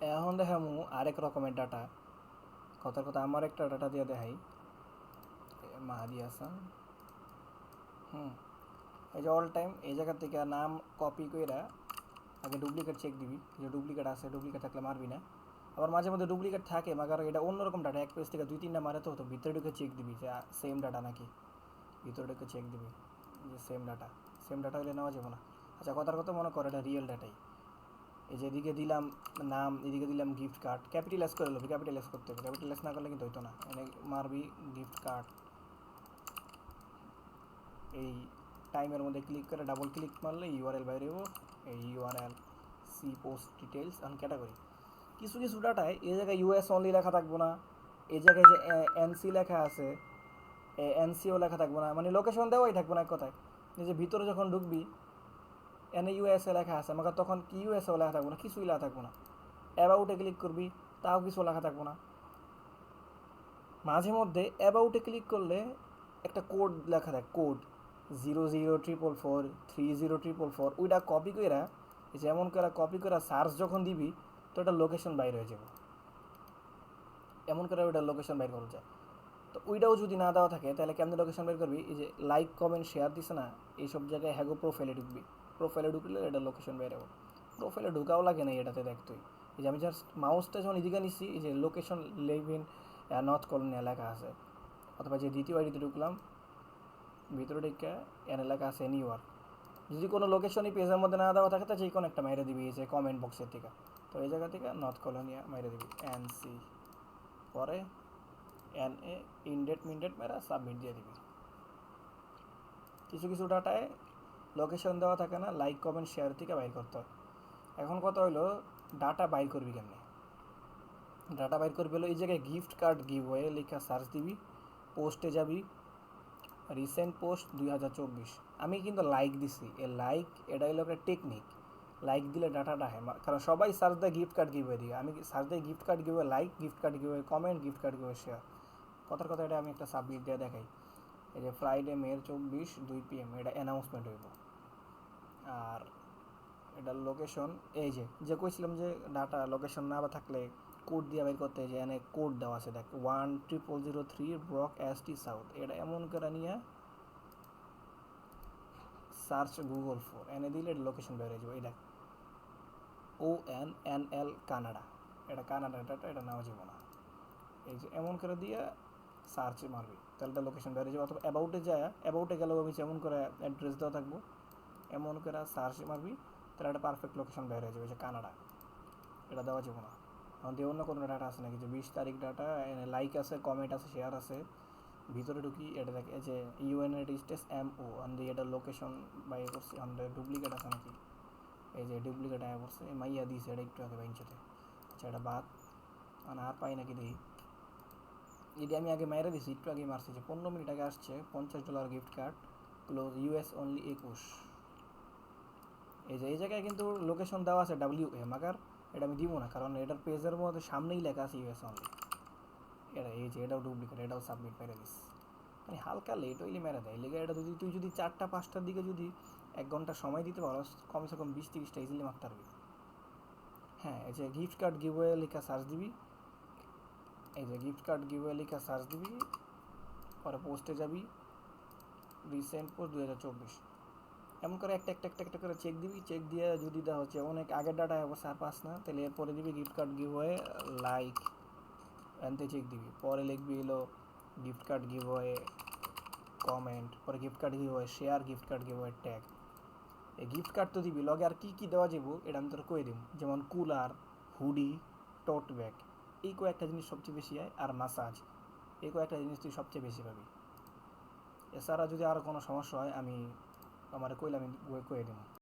এখন দেখামু আরেক রকমের ডাটা। কথার কথা আমার একটা ডাটা দিয়ে দেখাই। মাহাদি হাসান। এই যে অল টাইম এই জায়গা থেকে নাম কপি কইরা আগে ডুপ্লিকেট চেক দিবি, যে ডুপ্লিকেট আছে, ডুপ্লিকেট থাকলে মারবি না। আবার মাঝে মধ্যে ডুপ্লিকেট থাকে, মাগার এটা অন্যরকম ডাটা, এক পেজ থেকে 2-3টা মারে, তো ভিতরে ঢুকে চেক দিবি যে সেম ডাটা নাকি, ভিতরে ঢুকে চেক দিবি যে সেম ডাটা হলে নেওয়া যাবে না। আচ্ছা, কথার কথা মনে কর এটা রিয়েল ডাটাই। এই যে এদিকে দিলাম নাম, এদিকে দিলাম গিফট কার্ড, ক্যাপিটালাইজ করে নেবি, ক্যাপিটালাইজ করতে হবে, ক্যাপিটালাইজ না করলে কিন্তু হইতো না। এনে মারবি গিফট কার্ড, এই টাইমের মধ্যে ক্লিক করে ডাবল ক্লিক মারলে ইউআরএল বাইরে হবো, এই URL see post details on category. কিছু কিছু ডাটায় এই জায়গায় ইউএস অনলি লেখা থাকবো না, এই জায়গায় যে এনসি লেখা আছে এনসিও লেখা থাকবো না, মানে লোকেশন দেওয়াই থাকবো না এক কথায়। এই যে ভিতরে যখন ঢুকবি এনে ইউএসএ লেখা আছে, আমাকে তখন কি ইউএসএও লেখা থাকবো না, কিছুই লেখা থাকবো না। অ্যাবাউটে ক্লিক করবি, তাও কিছু লেখা থাকবো না। মাঝে মধ্যে অ্যাবাউটে ক্লিক করলে একটা কোড লেখা থাকে, কোড 0044430444, ওইটা কপি কইরা, যেমন করে কপি করে সার্চ যখন দিবি তো এটা লোকেশন বাইর হয়ে যাবে, এমন করে ওইটা লোকেশন বাইর করা যায়। তো ওইটাও যদি না দেওয়া থাকে তাহলে কেমন লোকেশন বের করবি? এই যে লাইক কমেন্ট শেয়ার দিছে না, এইসব জায়গায় হ্যাগো প্রোফাইলে ঢুকবি, প্রোফাইলে ঢুকলে এটা লোকেশন বের হবে। প্রোফাইলে ঢুকাও লাগে না এটাতে, দেখ তুই এই যে আমি জাস্ট মাউসটা যখন এদিকে নিচ্ছি, এই যে location live in north colonia লেখা আছে, অথবা যে দ্বিতীয় আইডিতে ঢুকলাম ভিতরে ঢুকে এনে লেখা আছে এনিওয়ার। যদি কোনো লোকেশনই পেজের মধ্যে না দেওয়া থাকে তো যে কোনো একটা মাইরে দিবি এই যে কমেন্ট বক্সের থেকে, তো এই জায়গা থেকে নর্থ কলোনিয়া মাইরে দিবি এনসি, পরে এন এ ইনডেট মিনডেট মেরা সাবমিট দিয়ে দিবি। কিছু কিছু ডাটায় লোকেশন দেওয়া থাকে না, লাইক কমেন্ট শেয়ার থেকে বাইর করতে হয়। এখন কথা হইলো ডাটা বাইর করবি কেমনে? ডাটা বাইর করবি হলো এই জায়গায় গিফট কার্ড গিভ ওয়ে লেখা সার্চ দিবি, পোস্টে যাবি, রিসেন্ট পোস্ট 2024, আমি কিন্তু লাইক দিছি, এ লাইক এটা হলো একটা টেকনিক। লাইক দিলে ডাটাটা হয়, কারণ সবাই সার্চ দেয় গিফট কার্ড গিভ দিয়ে, আমি সার্চ দেয় gift card give like, gift card give comment, gift card give share. কথার কথা এটা আমি একটা সাবমিট দিয়ে দেখাই। এই যে ফ্রাইডে মে 24 2 PM এটা অ্যানাউন্সমেন্ট হইব। আর এটার লোকেশন এই যে যে কইছিলাম যে ডাটা লোকেশন না বা থাকলে কোড দিয়ে বের করতে, যে এনে কোড দেওয়া আছে দেখ 10003 ব্রক এসটি সাউথ, এটা এমন করে নিয়ে সার্চ গুগল ফর এনে দিলে লোকেশন বের হয়ে যাবে। এটা ONNL কানাডা, এটা কানাডা ডাটা, এটা নেওয়া যাবে না। এই যে এমন করে দিয়ে সার্চে মারবি তাহলে তার লোকেশন বের হয়ে যাবে। অথবা অ্যাবাউটে যায়, অ্যাবাউটে গেলেও আমি যেমন করে অ্যাড্রেস দেওয়া থাকবো, এমন করে সার্চে মারবি তাহলে একটা পারফেক্ট লোকেশন বের হয়ে যাবে যে কানাডা, এটা দেওয়া যাবে না। আমাদের অন্য কোনো ডাটা আছে নাকি যে 20 তারিখ ডাটা, লাইক আছে, কমেন্ট আছে, শেয়ার আছে, ভিতরে ঢুকি এটা দেখে যে ইউএনআইটি স্টেস MO আমাদের এটা লোকেশন বাই করছি, আমাদের ডুপ্লিকেট আছে নাকি, এই যে ডুপ্লিকেট আয়া করছে, মাইয়া দিয়েছে এটা একটু আগে বাইঞ্চতে। আচ্ছা, এটা বাদ মানে আর পাই নাকি দেখি। যদি আমি আগে মাইরা দিছি, একটু আগে মারছি, যে 15 মিনিট আগে আসছে $50 gift card, close US only 21। এই যে এই জায়গায় কিন্তু লোকেশন দেওয়া আছে WA, মাগার এটা আমি দিব না, কারণ এটার পেজের মধ্যে সামনেই লেখা আছে US অনলি। এটা এই যে এটাও ডুপ্লিকেট, এটাও সাবমিট মেরে দিস। মানে হালকা লেট হইলে মেরে দেয় লেগে। এটা যদি তুই যদি 4টা 5টার দিকে যদি 1 ঘন্টা সময় দিতে পারো, কমসে কম 20-30টা ইজিলি মারতে পারবি। হ্যাঁ, এই যে গিফট কার্ড গিভওয়ে লেখা সার্চ দিবি, এই যে গিফট কার্ড গিভওয়ে লেখা সার্চ দিবি, পরে পোস্টে যাবি, রিসেন্ট পোস্ট 2024, এমন করে একটা একটা একটা একটা করে চেক দিবি। চেক দিয়ে যদি দেওয়া হচ্ছে অনেক আগের ডাটা অবশ্য আর পাস না, তাহলে এরপরে দিবি গিফট কার্ড গিভওয়ে লাইক, এনতে চেক দিবি, পরে লিখবি হলো গিফট কার্ড গিভওয়ে কমেন্ট, পরে gift card giveaway share, gift card giveaway tag. এই গিফট কার্ড তো দিবি, লগে আর কী কী দেওয়া যাবো এটা আমি তোর কয়ে দিব, যেমন কুলার, হুডি, টোট ব্যাগ, এই কয়েকটা জিনিস সবচেয়ে বেশি হয়, আর মাসাজ, এই কয়েকটা জিনিস তুই সবচেয়ে বেশি পাবি। এছাড়া যদি আরও কোনো সমস্যা হয় আমি আমার কইলে আমি কয়ে দিব।